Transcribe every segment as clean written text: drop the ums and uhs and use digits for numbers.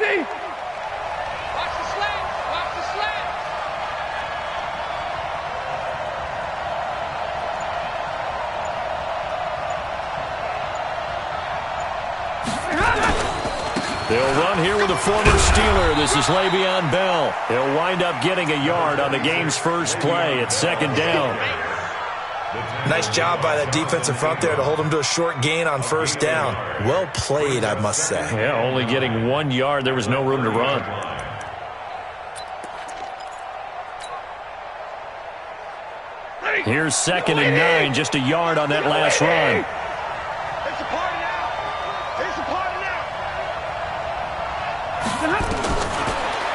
Watch the slant. Watch the slant. They'll run here with a former Steeler. This is Le'Veon Bell. He'll wind up getting a yard on the game's first play at second down. Nice job by that defensive front there to hold him to a short gain on first down. Well played, I must say. Yeah, only getting 1 yard. There was no room to run. Here's 2nd and 9, just a yard on that last run. It's a party now. It's a party now.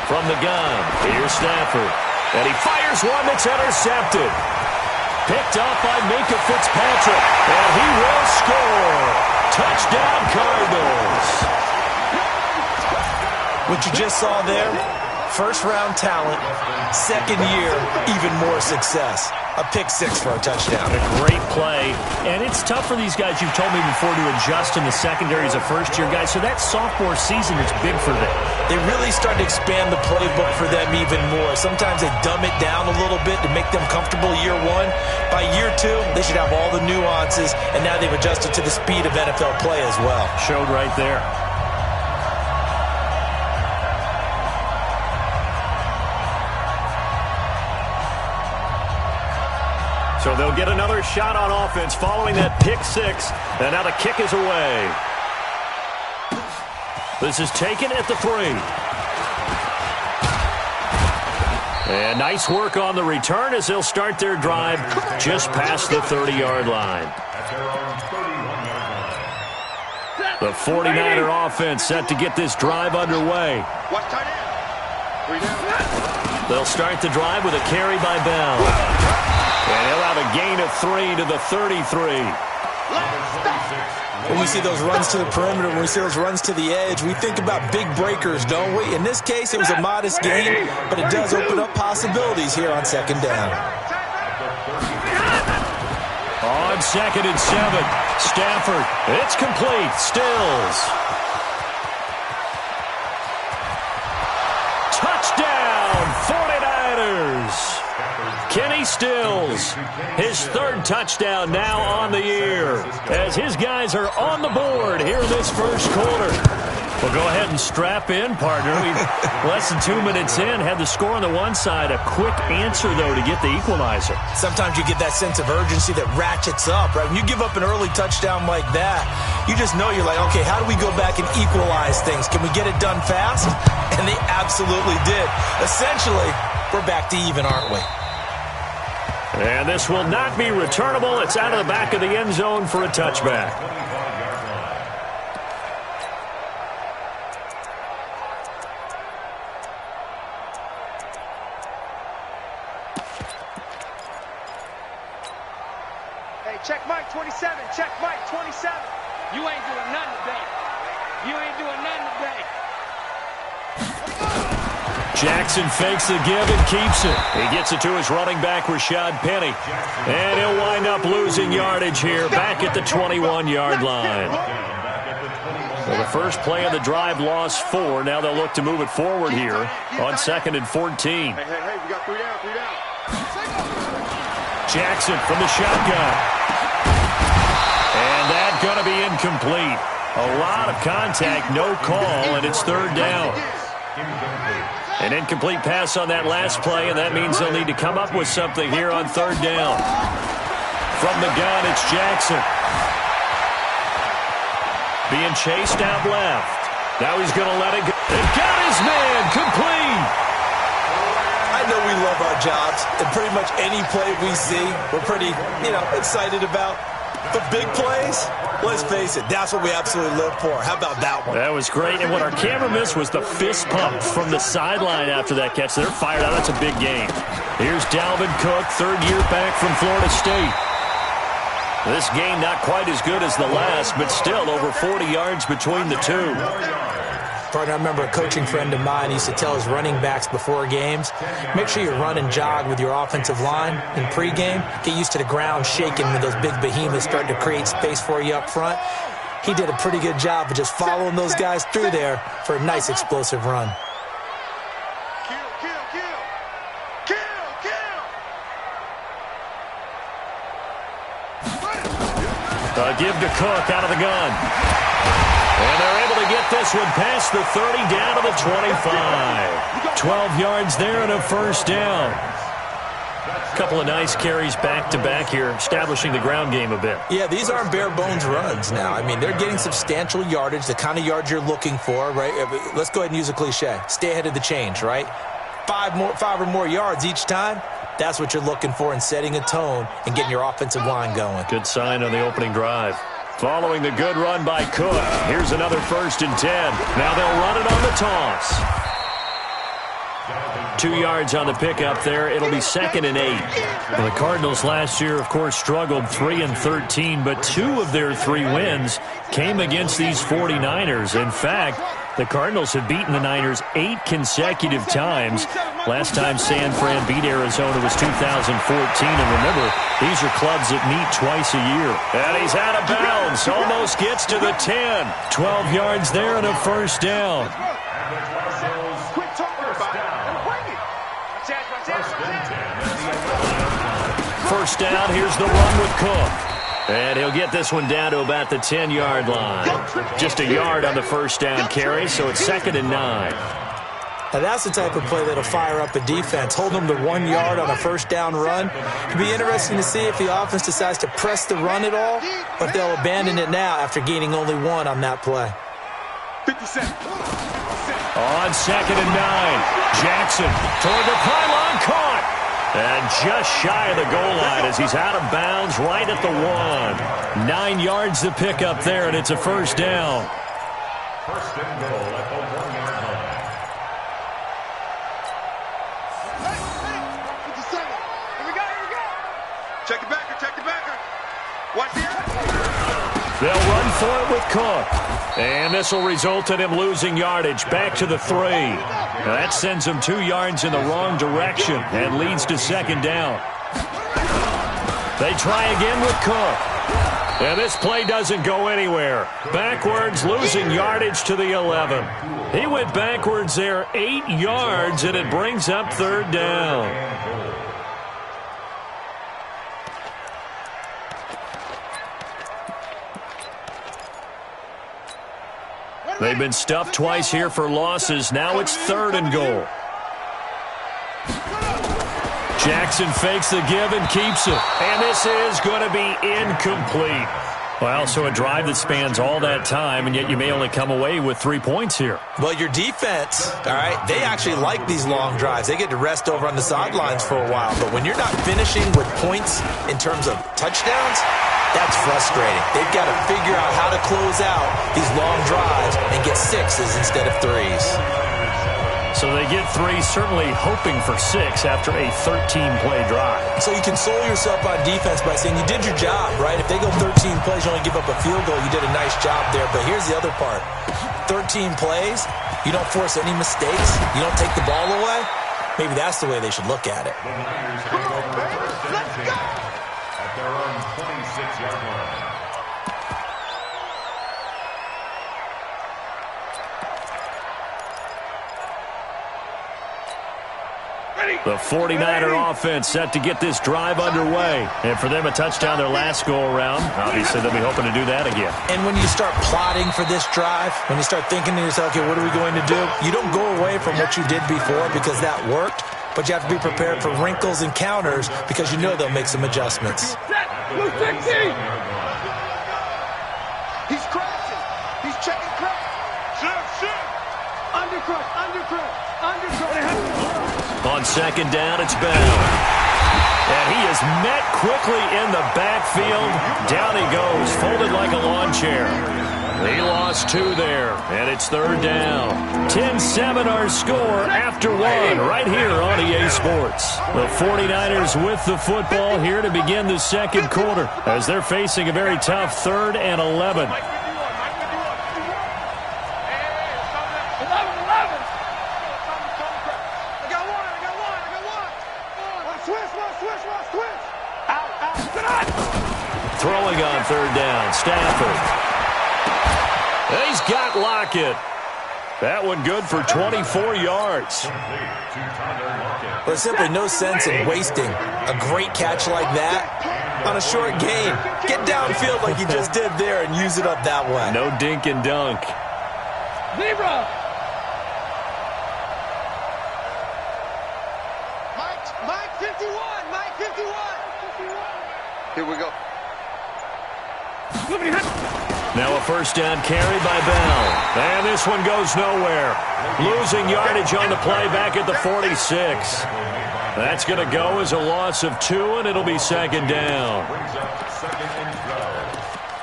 From the gun, here's Stafford. And he fires one that's intercepted. Picked off by Minka Fitzpatrick. And he will score. Touchdown, Cardinals. What you just saw there, first-round talent, second year, even more success. A pick six for a touchdown. A great play. And it's tough for these guys, you've told me before, to adjust in the secondary as a first-year guy. So that sophomore season is big for them. They really start to expand the playbook for them even more. Sometimes they dumb it down a little bit to make them comfortable year one. By year two, they should have all the nuances, and now they've adjusted to the speed of NFL play as well. Showed right there. So they'll get another shot on offense following that pick six. And now the kick is away. This is taken at the 3. And nice work on the return as they'll start their drive just past the 30-yard line. The 49er offense set to get this drive underway. They'll start the drive with a carry by Bell. And he'll have a gain of 3 to the 33. When we see those runs to the perimeter, when we see those runs to the edge, we think about big breakers, don't we? In this case, it was a modest gain, but it does open up possibilities here on second down. On 2nd and 7, Stafford. It's complete. Stills. Touchdown, 49ers. Kenny Stills, his 3rd touchdown now on the year, as his guys are on the board here in this first quarter. Well, go ahead and strap in, partner. Less than 2 minutes in, had the score on the one side. A quick answer, though, to get the equalizer. Sometimes you get that sense of urgency that ratchets up, right? When you give up an early touchdown like that, you just know you're like, okay, how do we go back and equalize things? Can we get it done fast? And they absolutely did. Essentially, we're back to even, aren't we? And this will not be returnable. It's out of the back of the end zone for a touchback. Hey, check Mike 27. Check Mike 27. You ain't doing nothing today. You ain't doing nothing today. Jackson fakes the give and keeps it. He gets it to his running back, Rashad Penny. And he'll wind up losing yardage here back at the 21-yard line. Well, the first play of the drive lost 4. Now they'll look to move it forward here on 2nd and 14. Hey, we got 3 down, 3 down. Jackson from the shotgun. And that's going to be incomplete. A lot of contact, no call, and it's 3rd down. An incomplete pass on that last play, and that means they'll need to come up with something here on 3rd down. From the gun, it's Jackson. Being chased out left. Now he's going to let it go. And got his man complete. I know we love our jobs, and pretty much any play we see, we're pretty, excited about. The big plays, let's face it, that's what we absolutely live for. How about that one? That was great, and what our camera missed was the fist pump from the sideline after that catch. They're fired out. That's a big game. Here's Dalvin Cook, 3rd year back from Florida State. This game not quite as good as the last, but still over 40 yards between the two. Partner, I remember a coaching friend of mine used to tell his running backs before games, make sure you run and jog with your offensive line in pregame. Get used to the ground shaking when those big behemoths start to create space for you up front. He did a pretty good job of just following those guys through there for a nice explosive run. Give to Cook out of the gun. And they're able to get this one past the 30 down to the 25. 12 yards there and a first down. A couple of nice carries back-to-back here, establishing the ground game a bit. Yeah, these aren't bare-bones runs now. I mean, they're getting substantial yardage, the kind of yards you're looking for, right? Let's go ahead and use a cliche. Stay ahead of the change, right? Five or more yards each time. That's what you're looking for in setting a tone and getting your offensive line going. Good sign on the opening drive. Following the good run by Cook, here's another 1st and 10. Now they'll run it on the toss. 2 yards on the pickup there. It'll be 2nd and 8. Well, the Cardinals last year, of course, struggled 3-13, but 2 of their 3 wins came against these 49ers. In fact, the Cardinals have beaten the Niners 8 consecutive times. Last time San Fran beat Arizona was 2014. And remember, these are clubs that meet twice a year. And he's out of bounds. Almost gets to the 10. 12 yards there and a first down. First down, here's the run with Cook. And he'll get this one down to about the 10-yard line. Just a yard on the first down carry, so it's 2nd and 9. Now that's the type of play that'll fire up a defense. Hold them to 1 yard on a first down run. It'll be interesting to see if the offense decides to press the run at all, or if they'll abandon it now after gaining only 1 on that play. 57. On 2nd and 9. Jackson toward the pylon, caught. And just shy of the goal line as he's out of bounds right at the 1. 9 yards to pick up there, and it's a first down. First and goal at the 1-yard line. Here we go. Check the backer. Watch the eye. They'll run for it with Cook. And this will result in him losing yardage back to the 3. Now that sends him 2 yards in the wrong direction and leads to 2nd down. They try again with Cook. And this play doesn't go anywhere. Backwards, losing yardage to the 11. He went backwards there 8 yards, and it brings up 3rd down. They've been stuffed twice here for losses. Now it's 3rd and goal. Jackson fakes the give and keeps it. And this is going to be incomplete. Well, so a drive that spans all that time, and yet you may only come away with 3 points here. Well, your defense, all right, they actually like these long drives. They get to rest over on the sidelines for a while. But when you're not finishing with points in terms of touchdowns, that's frustrating. They've got to figure out how to close out these long drives and get 6s instead of 3s. So they get 3, certainly hoping for 6 after a 13-play drive. So you console yourself on defense by saying you did your job, right? If they go 13 plays, you only give up a field goal, you did a nice job there. But here's the other part. 13 plays, you don't force any mistakes, you don't take the ball away. Maybe that's the way they should look at it. The Niners take over 1st and 10 at their own 26-yard line. The 49er offense set to get this drive underway. And for them, a touchdown their last go-around. Obviously, they'll be hoping to do that again. And when you start plotting for this drive, when you start thinking to yourself, okay, what are we going to do? You don't go away from what you did before because that worked, but you have to be prepared for wrinkles and counters because you know they'll make some adjustments. He's crashing. He's checking crash. Shoot. Undercut. On 2nd down, it's Bell. And he is met quickly in the backfield. Down he goes, folded like a lawn chair. He lost 2 there, and it's 3rd down. 10-7 our score after 1 right here on EA Sports. The 49ers with the football here to begin the 2nd quarter as they're facing a very tough 3rd and 11. Throwing on 3rd down, Stafford. He's got Lockett. That one good for 24 yards. Well, there's simply no sense in wasting a great catch like that on a short gain. Get downfield like you just did there and use it up that way. No dink and dunk. Zebra! Mike 51! Mike 51! Here we go. Now a first down carry by Bell. And this one goes nowhere. Losing yardage on the play back at the 46. That's going to go as a loss of 2, and it'll be second down. Brings up second and 12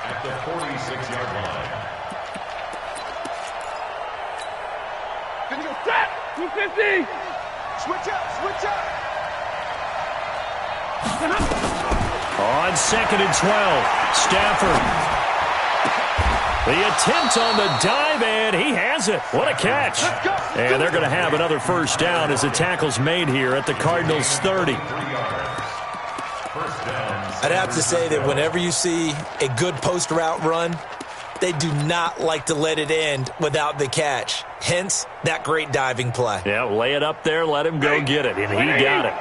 at the 46-yard line. 250! Switch up! On second and 12, Stafford. The attempt on the dive, and he has it. What a catch. And they're going to have another first down as the tackle's made here at the Cardinals' 30. I'd have to say that whenever you see a good post route run, they do not like to let it end without the catch. Hence, that great diving play. Yeah, lay it up there, let him go get it, and he got it.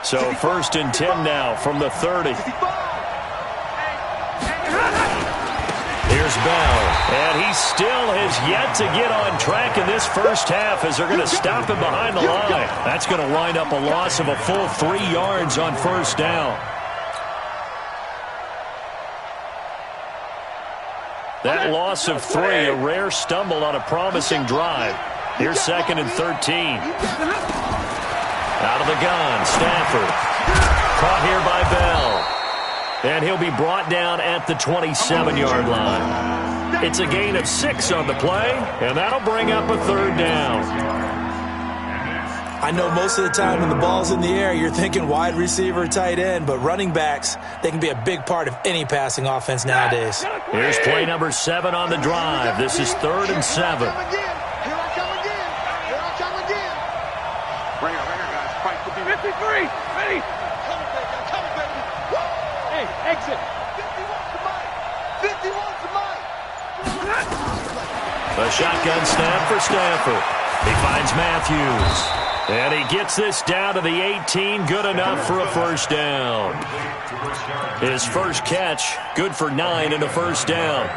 So first and 10 now from the 30. Here's Bell, and he still has yet to get on track in this first half as they're going to stop him behind the line. That's going to wind up a loss of a full 3 yards on first down. That loss of 3, a rare stumble on a promising drive. Here's second and 13. Out of the gun, Stafford. Caught here by Bell. And he'll be brought down at the 27-yard line. It's a gain of 6 on the play, and that'll bring up a third down. I know most of the time when the ball's in the air, you're thinking wide receiver, tight end, but running backs, they can be a big part of any passing offense nowadays. Here's play number 7 on the drive. This is 3rd and 7. Here I come again. Bring her, guys. Fight for 53. Ready? Come, baby. Hey, exit. 51 to Mike. A shotgun snap for Stafford. He finds Matthews. And he gets this down to the 18, good enough for a first down. His first catch, good for 9 and a first down.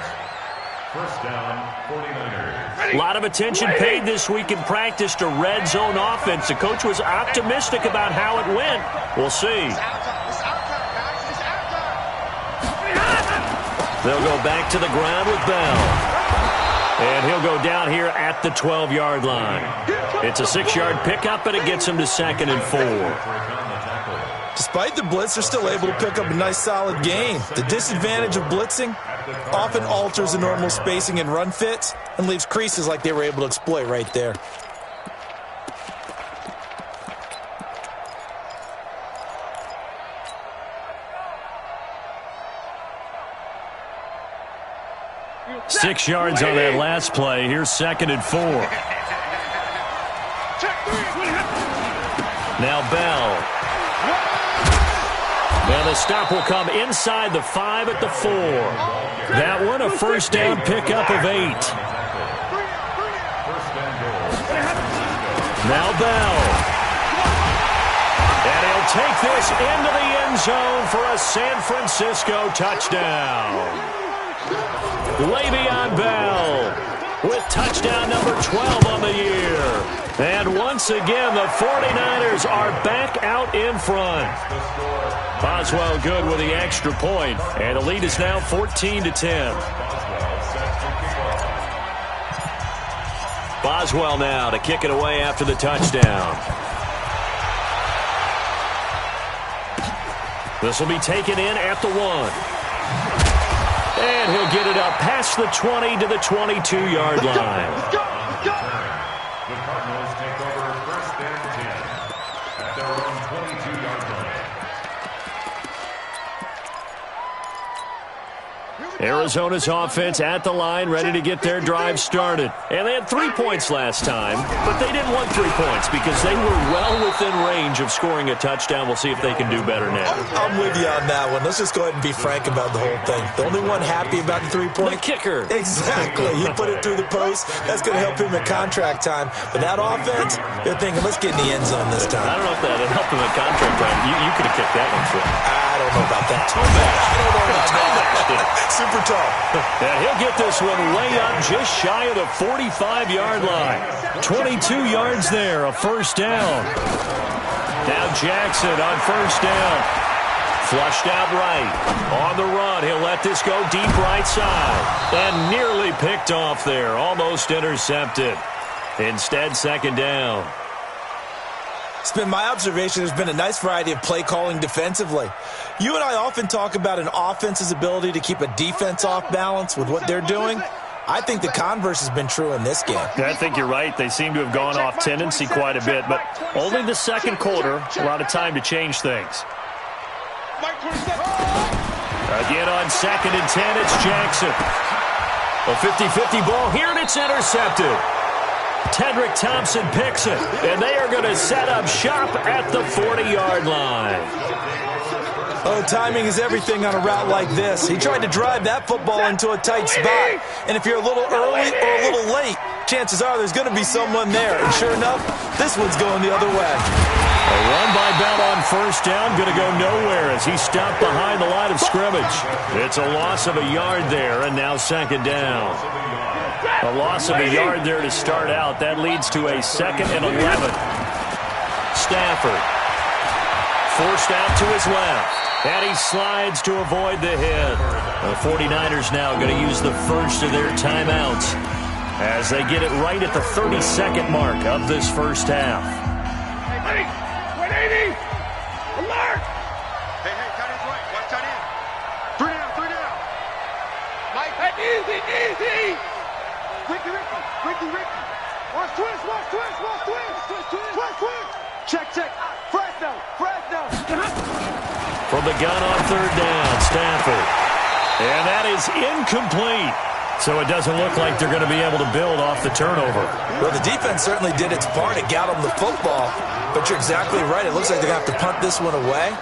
First down, 49ers. A lot of attention paid this week in practice to red zone offense. The coach was optimistic about how it went. We'll see. They'll go back to the ground with Bell. And he'll go down here at the 12-yard line. It's a 6-yard pickup, and it gets him to 2nd and 4. Despite the blitz, they're still able to pick up a nice, solid gain. The disadvantage of blitzing often alters the normal spacing and run fits and leaves creases like they were able to exploit right there. Six yards on that last play. Here's 2nd and 4. Now Bell. Now the stop will come inside the 5 at the 4. That one a first down pickup of 8. Now Bell. And he'll take this into the end zone for a San Francisco touchdown. Le'Veon Bell with touchdown number 12 on the year. And once again, the 49ers are back out in front. Boswell good with the extra point, and the lead is now 14-10. Boswell now to kick it away after the touchdown. This will be taken in at the 1. And he'll get it up past the 20 to the 22-yard line. The Cardinals take over first and 10 at their own 22-yard line. Arizona's offense at the line, ready to get their drive started. And they had 3 points last time, but they didn't want 3 points because they were well within range of scoring a touchdown. We'll see if they can do better now. I'm with you on that one. Let's just go ahead and be frank about the whole thing. The only one happy about the 3-point? The kicker. Exactly. He put it through the post. That's going to help him at contract time. But that offense, they're thinking, let's get in the end zone this time. I don't know if that would help him at contract time. You could have kicked that one for him. I don't know about that. I don't know about that. Super tall. And he'll get this one way up just shy of the 45-yard line. 22 yards there, a first down. Now Jackson on first down. Flushed out right. On the run, he'll let this go deep right side. And nearly picked off there. Almost intercepted. Instead, second down. It's been my observation there's been a nice variety of play calling defensively. You and I often talk about an offense's ability to keep a defense off balance with what they're doing. I think the converse has been true in this game. I think you're right. They seem to have gone off tendency quite a bit, but only the second quarter, a lot of time to change things. Again on 2nd and 10, it's Jackson. A 50-50 ball here, and it's intercepted. Tedrick Thompson picks it, and they are going to set up shop at the 40-yard line. Oh, timing is everything on a route like this. He tried to drive that football into a tight spot. And if you're a little early or a little late, chances are there's going to be someone there. And sure enough, this one's going the other way. A run by Bell on first down, going to go nowhere as he stopped behind the line of scrimmage. It's a loss of a yard there, and now second down. A loss of a yard there to start out. That leads to a 2nd and 11. Stafford forced out to his left. And he slides to avoid the hit. The 49ers now going to use the first of their timeouts as they get it right at the 32nd mark of this first half. Hey, 180! Alert! Hey, tight end's right. Watch tight end. 3 down. Mike, easy! Ricky. Watch twist. Check. Fresno. From the gun on third down, Stafford. And that is incomplete. So it doesn't look like they're going to be able to build off the turnover. Well, the defense certainly did its part. It got them the football. But you're exactly right. It looks like they're going to have to punt this one away.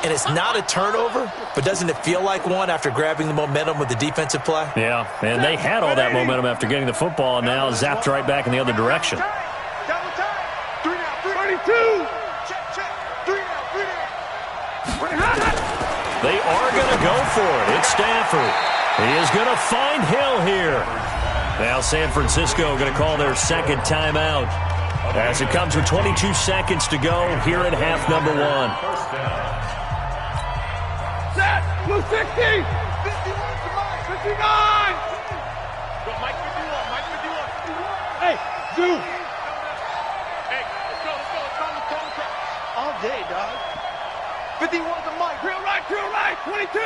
And it's not a turnover, but doesn't it feel like one after grabbing the momentum with the defensive play? Yeah, and they had all that momentum after getting the football and now zapped right back in the other direction. Double time. 3 down. 32. Check. 3 down. They are going to go for it. It's Stafford. He is going to find Hill here. Now San Francisco going to call their second timeout as it comes with 22 seconds to go here in half number 1. Set. Blue 60. 51 to Mike. 59. Go, Mike 51. Hey, Zoo. Hey, let's go. All day, dog. 51 to Mike. Real right. 22.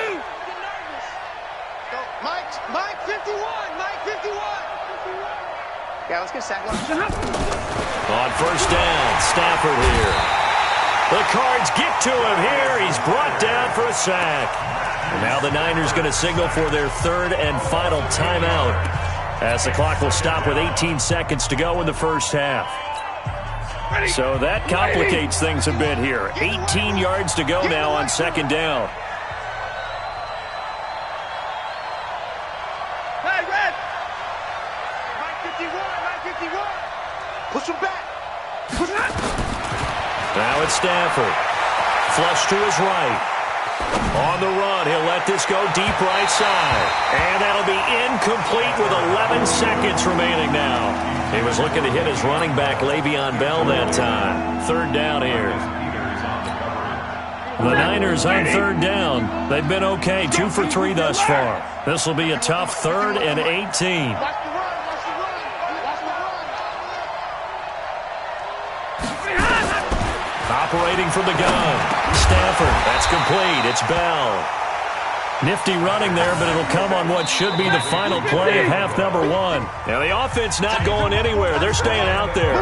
Go, Mike 51. Yeah, let's get sack one. On first down, Stafford here. The Cards get to him here. He's brought down for a sack. And now the Niners going to signal for their third and final timeout as the clock will stop with 18 seconds to go in the first half. So that complicates things a bit here. 18 yards to go now on second down. Hey, Red! Mike 51. Push him back. Now it's Stafford. Flush to his right. On the run, he'll let this go deep right side. And that'll be incomplete with 11 seconds remaining now. He was looking to hit his running back, Le'Veon Bell, that time. Third down here. The Niners on third down. They've been okay, 2 for 3 thus far. This will be a tough 3rd and 18. Operating from the gun. Stafford, that's complete. It's Bell. Nifty running there, but it'll come on what should be the final play of half number one. Now, the offense not going anywhere. They're staying out there.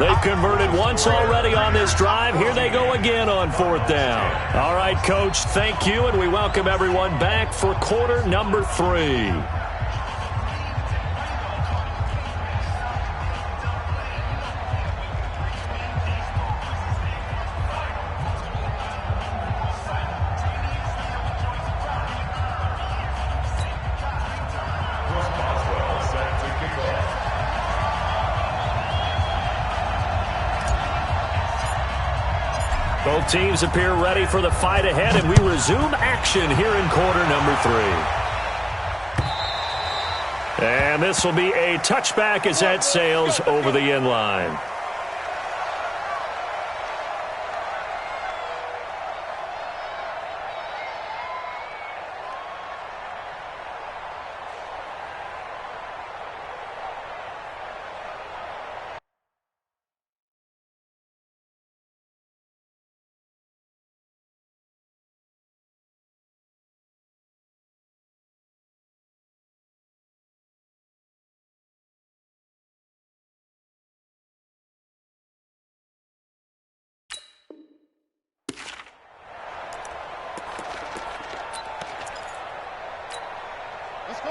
They've converted once already on this drive. Here they go again on fourth down. All right, Coach, thank you, and we welcome everyone back for quarter number 3. Both teams appear ready for the fight ahead, and we resume action here in quarter number 3. And this will be a touchback as that sails over the end line.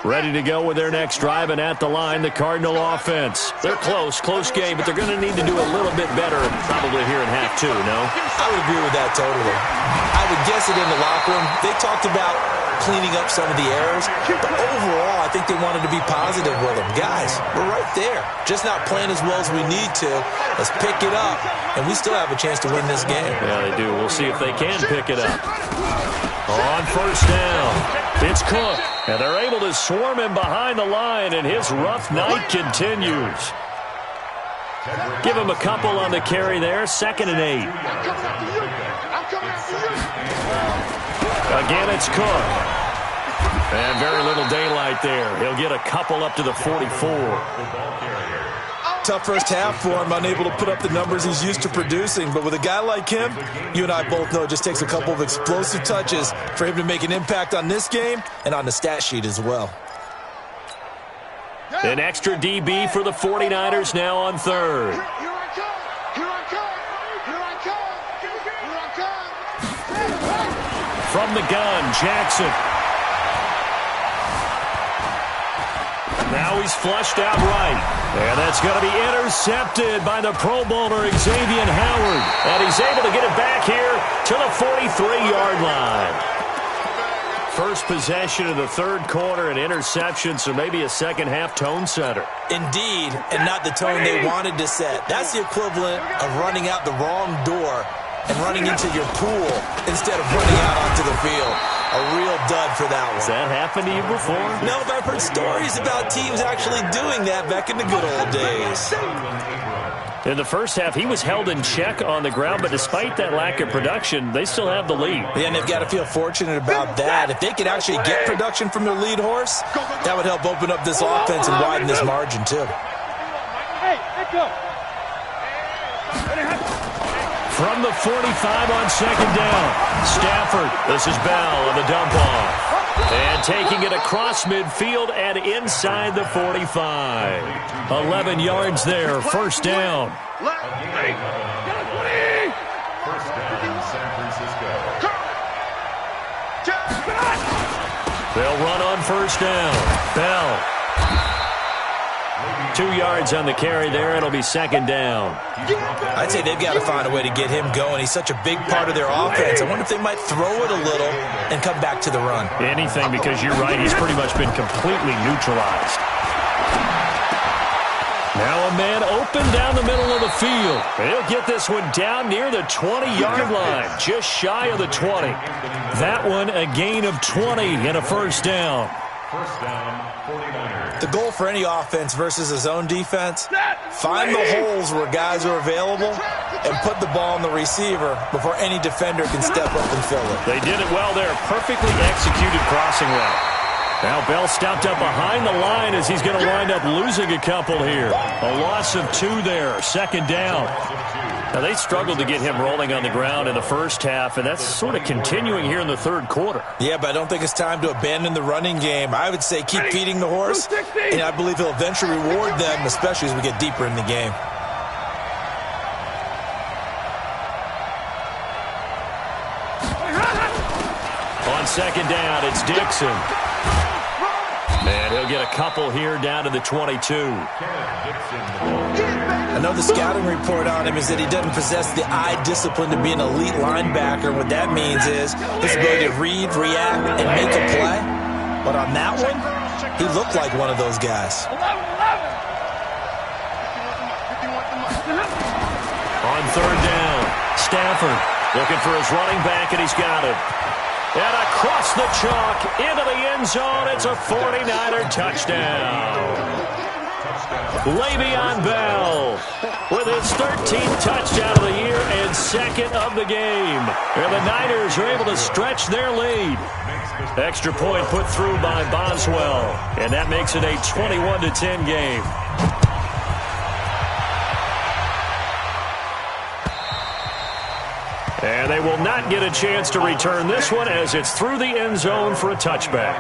Ready to go with their next drive, and at the line, the Cardinal offense. They're close game, but they're going to need to do a little bit better probably here in half 2, no? I would agree with that totally. I would guess it in the locker room. They talked about cleaning up some of the errors, but overall, I think they wanted to be positive with them. Guys, we're right there. Just not playing as well as we need to. Let's pick it up, and we still have a chance to win this game. Yeah, they do. We'll see if they can pick it up. On first down, it's Cook. And they're able to swarm him behind the line, and his rough night continues. Give him a couple on the carry there, 2nd and 8. Again, it's Cook. And very little daylight there. He'll get a couple up to the 44. Tough first half for him, unable to put up the numbers he's used to producing. But with a guy like him, you and I both know it just takes a couple of explosive touches for him to make an impact on this game and on the stat sheet as well. An extra DB for the 49ers now on 3rd. From the gun, Jackson. Now he's flushed out right. And that's going to be intercepted by the Pro Bowler, Xavier Howard. And he's able to get it back here to the 43-yard line. First possession of the 3rd quarter, an interception, so maybe a second-half tone setter. Indeed, and not the tone they wanted to set. That's the equivalent of running out the wrong door and running into your pool instead of running out onto the field. A real dud for that one. Has that happened to you before? No, but I've heard stories about teams actually doing that back in the good old days. In the first half, he was held in check on the ground, but despite that lack of production, they still have the lead. Yeah, and they've got to feel fortunate about that. If they could actually get production from their lead horse, that would help open up this offense and widen this margin, too. Hey, let's go. From the 45 on 2nd down, Stafford, this is Bell on the dump off. And taking it across midfield and inside the 45. 11 yards there, 1st down. First down, San Francisco. They'll run on 1st down. Bell. 2 yards on the carry there. It'll be 2nd down. I'd say they've got to find a way to get him going. He's such a big part of their offense. I wonder if they might throw it a little and come back to the run. Anything, because you're right. He's pretty much been completely neutralized. Now a man open down the middle of the field. He'll get this one down near the 20-yard line, just shy of the 20. That one a gain of 20 and a 1st down. First down, 49ers. The goal for any offense versus a zone defense, find the holes where guys are available and put the ball on the receiver before any defender can step up and fill it. They did it well there. Perfectly executed crossing route. Now Bell stopped up behind the line as he's going to wind up losing a couple here. A loss of 2 there, second down. Now they struggled to get him rolling on the ground in the first half, and that's sort of continuing here in the third quarter. Yeah, but I don't think it's time to abandon the running game. I would say keep feeding the horse, and I believe he'll eventually reward them, especially as we get deeper in the game. On second down, it's Dixon. And he'll get a couple here down to the 22. I know the scouting report on him is that he doesn't possess the eye discipline to be an elite linebacker. What that means is his ability to read, react, and make a play. But on that one, he looked like one of those guys. On third down, Stafford looking for his running back, and he's got it. And across the chalk, into the end zone, it's a 49er touchdown. Le'Veon Bell with his 13th touchdown of the year and second of the game. And the Niners are able to stretch their lead. Extra point put through by Boswell. And that makes it a 21-10 game. And they will not get a chance to return this one as it's through the end zone for a touchback.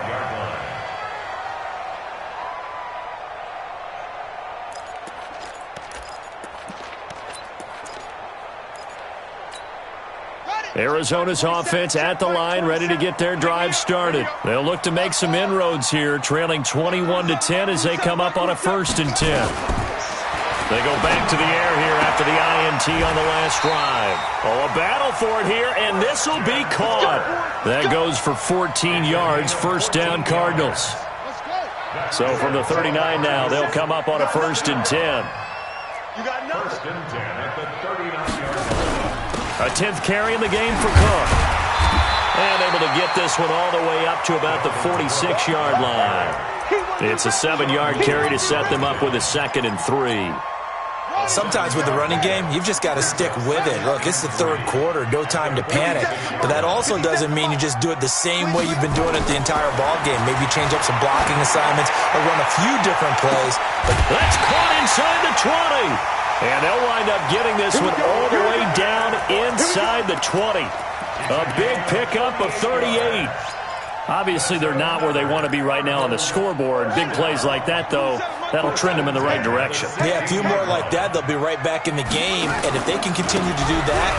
Arizona's offense at the line, ready to get their drive started. They'll look to make some inroads here, trailing 21-10 as they come up on a 1st and 10. They go back to the air here after the INT on the last drive. Oh, a battle for it here, and this will be caught. That goes for 14 yards, first down Cardinals. So from the 39 now, they'll come up on a 1st and 10. First and 10 at the 39-yard line. A 10th carry in the game for Cook. And able to get this one all the way up to about the 46-yard line. It's a 7-yard carry to set them up with a 2nd and 3. Sometimes with the running game, you've just got to stick with it. Look, it's the third quarter, no time to panic. But that also doesn't mean you just do it the same way you've been doing it the entire ball game. Maybe change up some blocking assignments or run a few different plays. That's caught inside the 20. And they'll wind up getting this one all the way down inside the 20. A big pickup of 38. Obviously, they're not where they want to be right now on the scoreboard. Big plays like that, though, that'll trend them in the right direction. Yeah, a few more like that, they'll be right back in the game. And if they can continue to do that,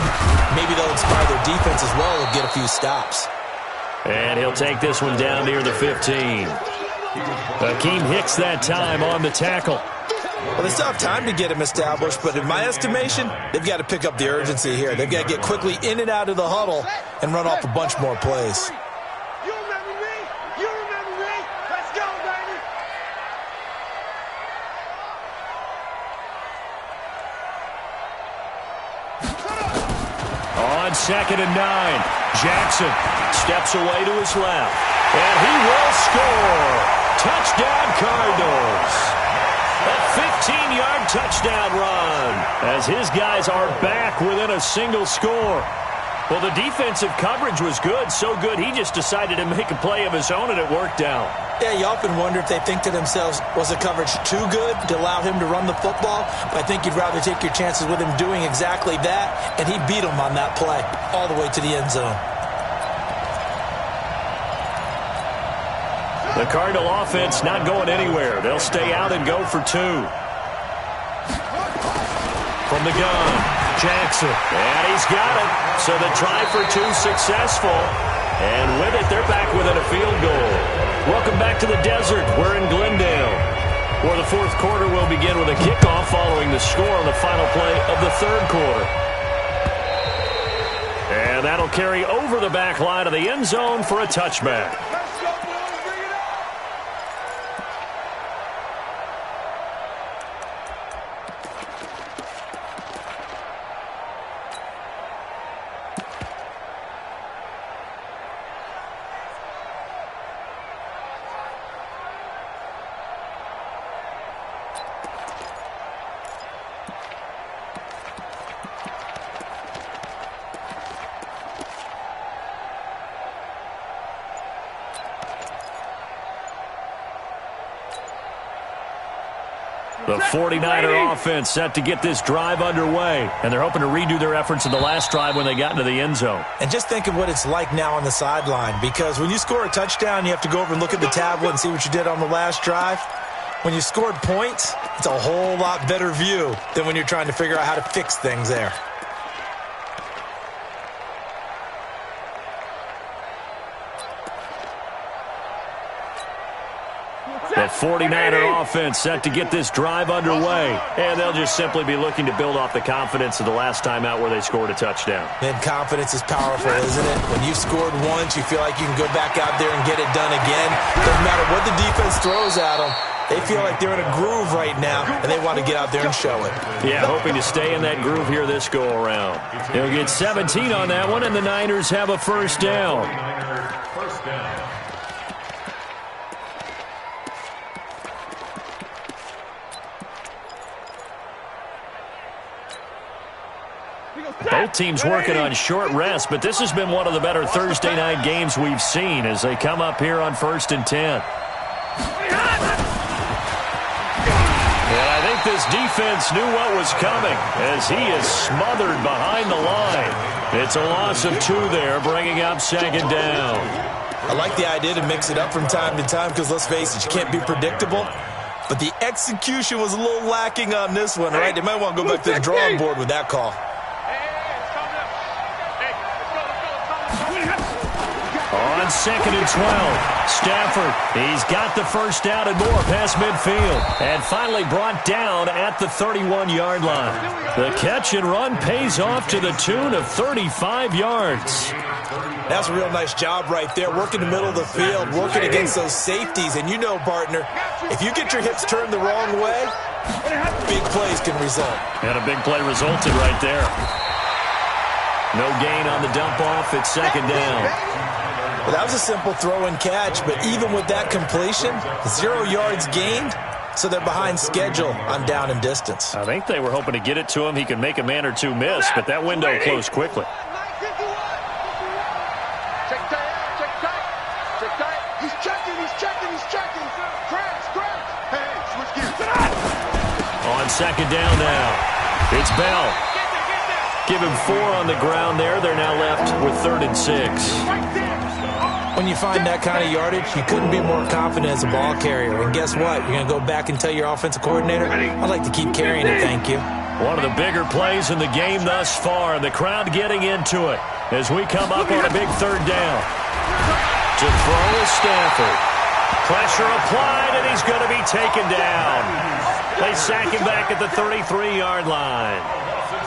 maybe they'll inspire their defense as well and get a few stops. And he'll take this one down near the 15. Akeem Hicks that time on the tackle. Well, they still have time to get him established, but in my estimation, they've got to pick up the urgency here. They've got to get quickly in and out of the huddle and run off a bunch more plays. You remember me? You remember me? Let's go, baby! On 2nd and 9, Jackson steps away to his left, and he will score. Touchdown, Cardinals. A 15-yard touchdown run as his guys are back within a single score. Well, the defensive coverage was good, so good he just decided to make a play of his own, and it worked out. Yeah, you often wonder if they think to themselves, was the coverage too good to allow him to run the football? But I think you'd rather take your chances with him doing exactly that, and he beat him on that play all the way to the end zone. The Cardinal offense not going anywhere. They'll stay out and go for 2. From the gun, Jackson. And he's got it. So the try for 2 successful. And with it, they're back within a field goal. Welcome back to the desert. We're in Glendale, where the fourth quarter will begin with a kickoff following the score on the final play of the third quarter. And that'll carry over the back line of the end zone for a touchback. The 49er offense set to get this drive underway, and they're hoping to redo their efforts in the last drive when they got into the end zone. And just think of what it's like now on the sideline, because when you score a touchdown, you have to go over and look at the tablet and see what you did on the last drive. When you scored points, it's a whole lot better view than when you're trying to figure out how to fix things there. The 49er offense set to get this drive underway, and they'll just simply be looking to build off the confidence of the last time out where they scored a touchdown. And confidence is powerful, isn't it? When you've scored once, you feel like you can go back out there and get it done again. Doesn't matter what the defense throws at them. They feel like they're in a groove right now, and they want to get out there and show it. Yeah, hoping to stay in that groove here this go-around. He'll get 17 on that one, and the Niners have a first down. First down. Both teams working on short rest, but this has been one of the better Thursday night games we've seen as they come up here on 1st and 10. And I think this defense knew what was coming as he is smothered behind the line. It's a loss of 2 there, bringing up 2nd down. I like the idea to mix it up from time to time because, let's face it, you can't be predictable. But the execution was a little lacking on this one, right? They might want to go back to the drawing board with that call. On 2nd and 12, Stafford, he's got the first down and more past midfield, and finally brought down at the 31-yard line. The catch and run pays off to the tune of 35 yards. That's a real nice job right there, working the middle of the field, working against those safeties. And you know, partner, if you get your hips turned the wrong way, big plays can result. And a big play resulted right there. No gain on the dump off. It's 2nd down. Well, that was a simple throw and catch, but even with that completion, 0 yards gained, so they're behind schedule on down and distance. I think they were hoping to get it to him. He could make a man or two miss, but that window closed quickly. On 2nd down now, it's Bell. Give him 4 on the ground there. They're now left with 3rd and 6. When you find that kind of yardage, you couldn't be more confident as a ball carrier. And guess what? You're going to go back and tell your offensive coordinator, I'd like to keep carrying it, thank you. One of the bigger plays in the game thus far, and the crowd getting into it as we come up on a big 3rd down. To throw is Stafford. Pressure applied, and he's going to be taken down. They sack him back at the 33-yard line.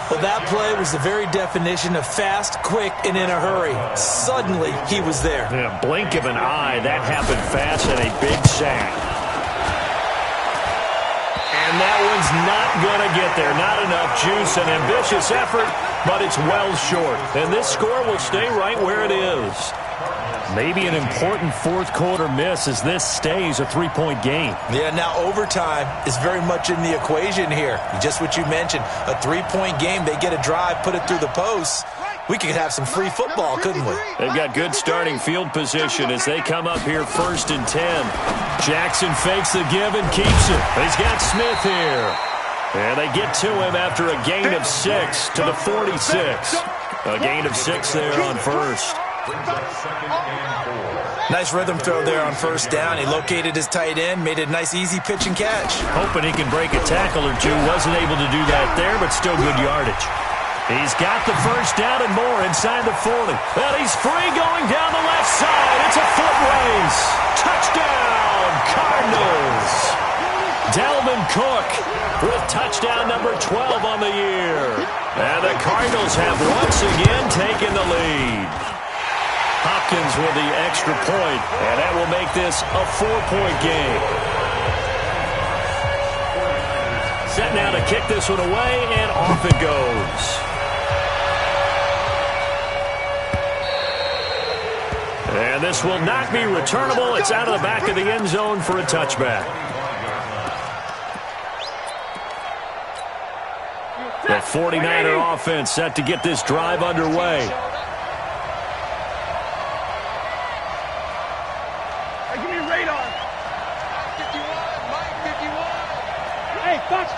Well, that play was the very definition of fast, quick, and in a hurry. Suddenly, he was there. In a blink of an eye, that happened fast and a big sack. And that one's not going to get there. Not enough juice, an ambitious effort, but it's well short. And this score will stay right where it is. Maybe an important 4th quarter miss as this stays a 3-point game. Yeah, now overtime is very much in the equation here. Just what you mentioned, a 3-point game. They get a drive, put it through the posts. We could have some free football, couldn't we? They've got good starting field position as they come up here 1st and 10. Jackson fakes the give and keeps it. He's got Smith here. And they get to him after a gain of 6 to the 46. A gain of 6 there on 1st. Nice rhythm throw there on 1st down. He located his tight end, made a nice easy pitch and catch. Hoping he can break a tackle or two. Wasn't able to do that there, but still good yardage. He's got the first down and more inside the 40. Well, he's free going down the left side. It's a foot race. Touchdown, Cardinals. Dalvin Cook with touchdown number 12 on the year. And the Cardinals have once again taken the lead. Hopkins with the extra point, and that will make this a 4-point game. Set now to kick this one away, and off it goes. And this will not be returnable. It's out of the back of the end zone for a touchback. The 49er offense set to get this drive underway. Hey, Fox,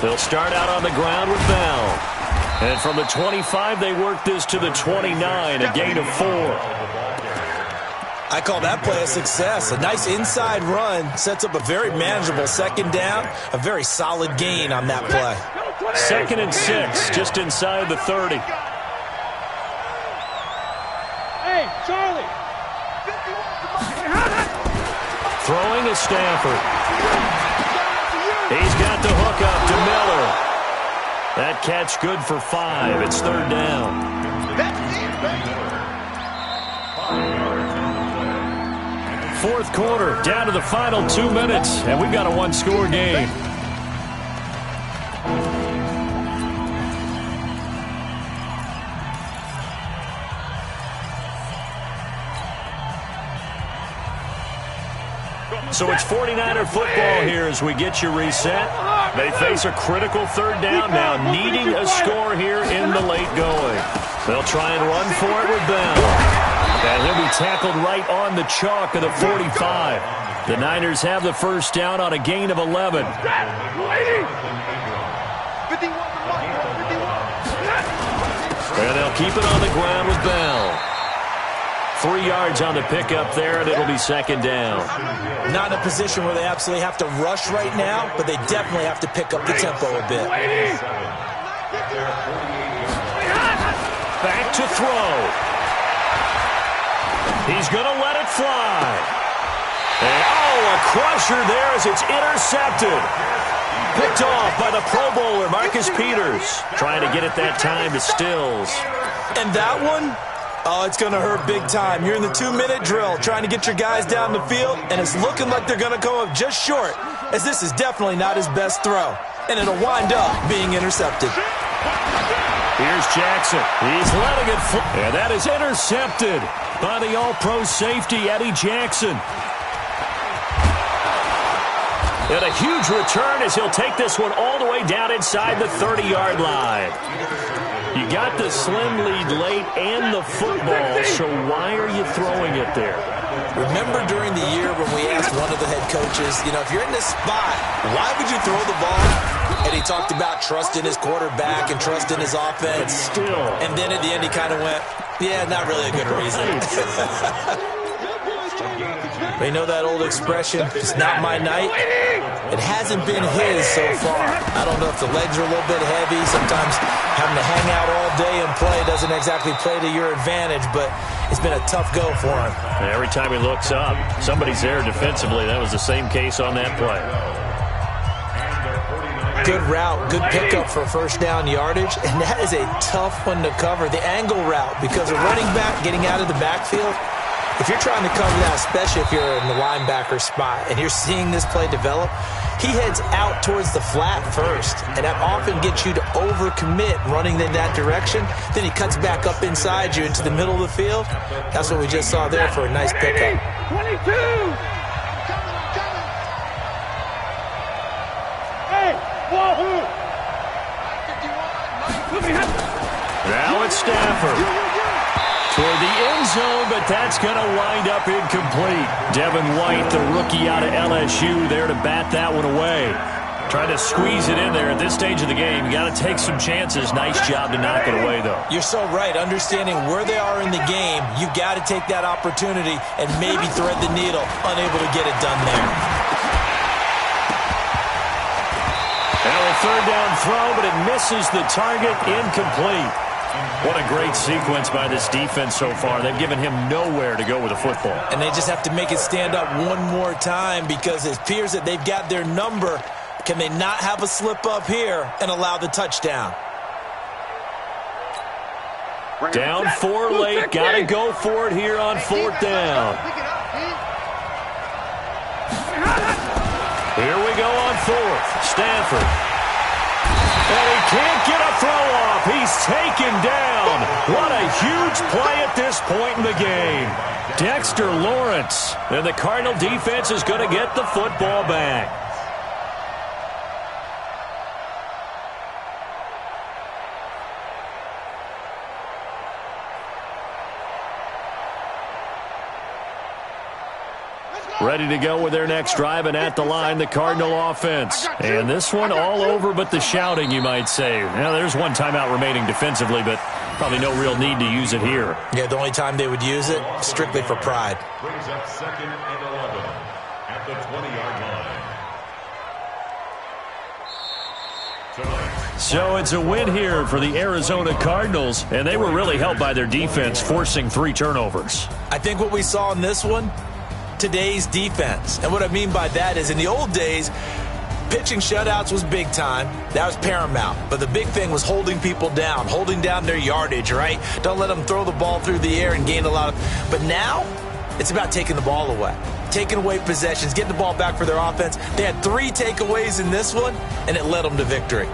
They'll start out on the ground with Bell. And from the 25, they work this to the 29, a gain of 4. I call that play a success. A nice inside run sets up a very manageable second down, a very solid gain on that play. 2nd and 6, just inside the 30. Hey, Charlie. Throwing is Stafford. He's got the hook up to Miller. That catch good for 5. It's 3rd down. That's it, baby. 4th quarter, down to the final 2 minutes, and we've got a one-score game. So it's 49er football here as we get you reset. They face a critical 3rd down now, needing a score here in the late going. They'll try and run for it with Bell. And he'll be tackled right on the chalk of the 45. The Niners have the first down on a gain of 11. And they'll keep it on the ground with Bell. 3 yards on the pickup there, and it'll be 2nd down. Not in a position where they absolutely have to rush right now, but they definitely have to pick up the tempo a bit. Back to throw. He's going to let it fly. And, a crusher there as it's intercepted. Picked off by the Pro Bowler, Marcus Peters. Trying to get it that time to Stills. And that one? Oh, it's going to hurt big time. You're in the 2-minute drill trying to get your guys down the field, and it's looking like they're going to come up just short, as this is definitely not his best throw. And it'll wind up being intercepted. Here's Jackson. He's letting it fly. And that is intercepted by the All-Pro safety, Eddie Jackson. And a huge return as he'll take this one all the way down inside the 30-yard line. You got the slim lead late and the football, so why are you throwing it there? Remember during the year when we asked one of the head coaches, if you're in this spot, why would you throw the ball? And he talked about trust in his quarterback and trust in his offense. And then at the end he kind of went, yeah, not really a good reason. They know that old expression, it's not my night. It hasn't been his so far. I don't know if the legs are a little bit heavy. Sometimes having to hang out all day and play doesn't exactly play to your advantage, but it's been a tough go for him. Every time he looks up, somebody's there defensively. That was the same case on that play. Good route, good pickup for first down yardage, and that is a tough one to cover, the angle route, because a running back getting out of the backfield, if you're trying to cover that, especially if you're in the linebacker spot and you're seeing this play develop, he heads out towards the flat first, and that often gets you to overcommit running in that direction. Then he cuts back up inside you into the middle of the field. That's what we just saw there for a nice pickup. 22! Hey, wahoo! Now it's Stafford. Toward the end zone, but that's going to wind up incomplete. Devin White, the rookie out of LSU, there to bat that one away. Trying to squeeze it in there at this stage of the game. You got to take some chances. Nice job to knock it away, though. You're so right. Understanding where they are in the game, you got to take that opportunity and maybe thread the needle. Unable to get it done there. Now a 3rd down throw, but it misses the target. Incomplete. What a great sequence by this defense so far. They've given him nowhere to go with the football. And they just have to make it stand up one more time because it appears that they've got their number. Can they not have a slip up here and allow the touchdown? Down 4 late. Got to go for it here on 4th down. Here we go on 4th. Stafford. And he can't get a throw off. He's taken down. What a huge play at this point in the game. Dexter Lawrence. And the Cardinal defense is going to get the football back. Let's Ready to go with their next drive, and at the line, the Cardinal offense. And this one all over but the shouting, you might say. Now, there's one timeout remaining defensively, but probably no real need to use it here. Yeah, the only time they would use it, strictly for pride. Brings up 2nd and 11 at the 20-yard line. Tonight. So it's a win here for the Arizona Cardinals, and they were really helped by their defense, forcing 3 turnovers. I think what we saw in this one, today's defense. And what I mean by that is in the old days, pitching shutouts was big time. That was paramount. But the big thing was holding people down, holding down their yardage, right? Don't let them throw the ball through the air and gain a lot of... But now, it's about taking the ball away. Taking away possessions, getting the ball back for their offense. They had 3 takeaways in this one, and it led them to victory.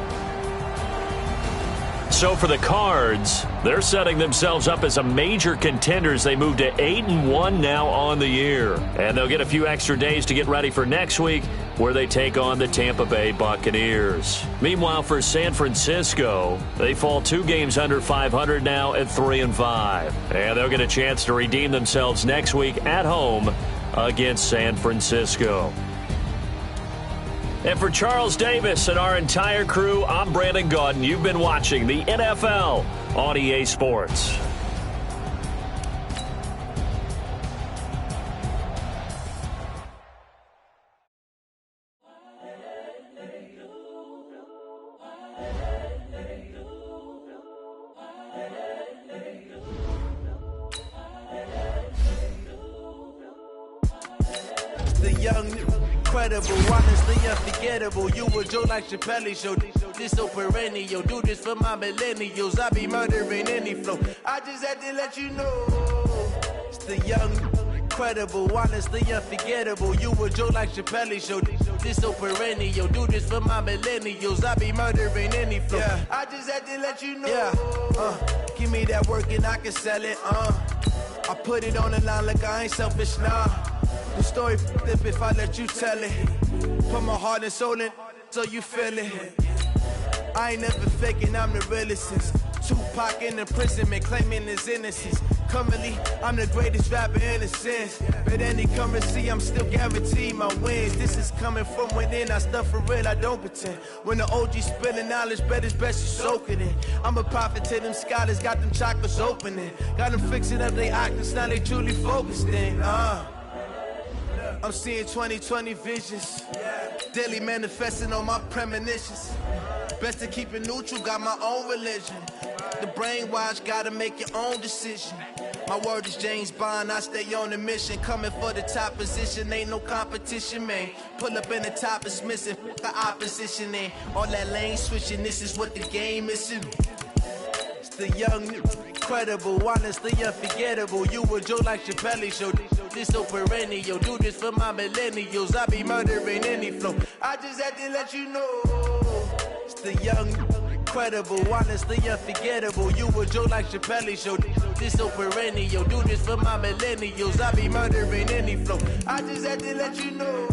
So for the Cards, they're setting themselves up as a major contender as they move to 8-1 now on the year. And they'll get a few extra days to get ready for next week, where they take on the Tampa Bay Buccaneers. Meanwhile, for San Francisco, they fall 2 games under 500 now at 3-5. And they'll get a chance to redeem themselves next week at home against San Francisco. And for Charles Davis and our entire crew, I'm Brandon Gaudin. You've been watching the NFL on EA Sports. The young, incredible, honestly unforgettable. You a Joe like Chappelle show. This so perennial. Do this for my millennials. I be murdering any flow. I just had to let you know. It's the young, incredible, honestly unforgettable. You a Joe like Chappelle show. This so perennial. Do this for my millennials. I be murdering any flow. Yeah. I just had to let you know. Yeah. Give me that work and I can sell it. I put it on the line like I ain't selfish, nah. The story flip if I let you tell it. Put my heart and soul in so you feel it. I ain't never faking, I'm the realest since Tupac in the imprisonment, claiming his innocence. Currently, I'm the greatest rapper in a sense. But any currency, I'm still guaranteed my wins. This is coming from within, I stuff for real, I don't pretend. When the OG spilling knowledge, bet it's best you soak it in. I'm a prophet to them scholars, got them chakras opening. Got them fixing up they octaves, now they truly focused in. I'm seeing 2020 visions. Daily manifesting on my premonitions. Best to keep it neutral, got my own religion. The brainwash, gotta make your own decision. My word is James Bond, I stay on a mission. Coming for the top position, ain't no competition, man. Pull up in the top, it's missing, the opposition in. All that lane switching, this is what the game is in. It's the young, incredible, honestly unforgettable. You a Joe like Chappelle show. This so perennial. Do this for my millennials. I be murdering any flow. I just had to let you know. It's the young, incredible, honestly unforgettable. You a Joe like Chappelle show. This so perennial. Do this for my millennials. I be murdering any flow. I just had to let you know.